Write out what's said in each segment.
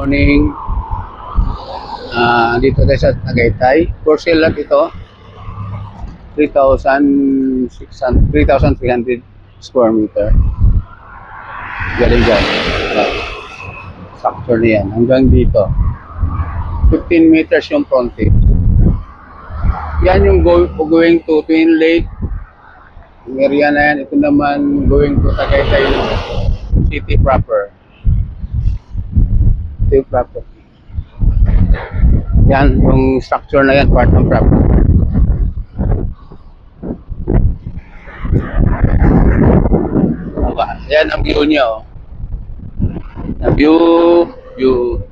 Morning. Dito tayo sa Tagaytay. For sale lang ito. 3,300 square meter. Galing dyan. Structure na yan. Hanggang dito. 15 meters yung frontage. Yan yung going to Twin Lake. Yung area na yan. Ito naman going to Tagaytay City proper. Ito yung property. Yan, yung structure na yan, part ng property. Yan ang view niya, oh. Ang view. You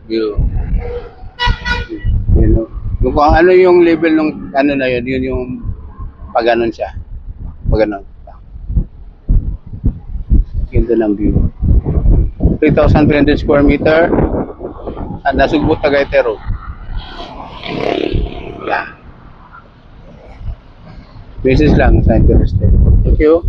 know, yung kung ano yung level ng ano na yun, yun yung pag ganon siya. Pag ganon. Ganda ng view. 3,300 square meter. At Nasugbu Tagaytay Road. Yeah. Basis lang sa interested. Thank you.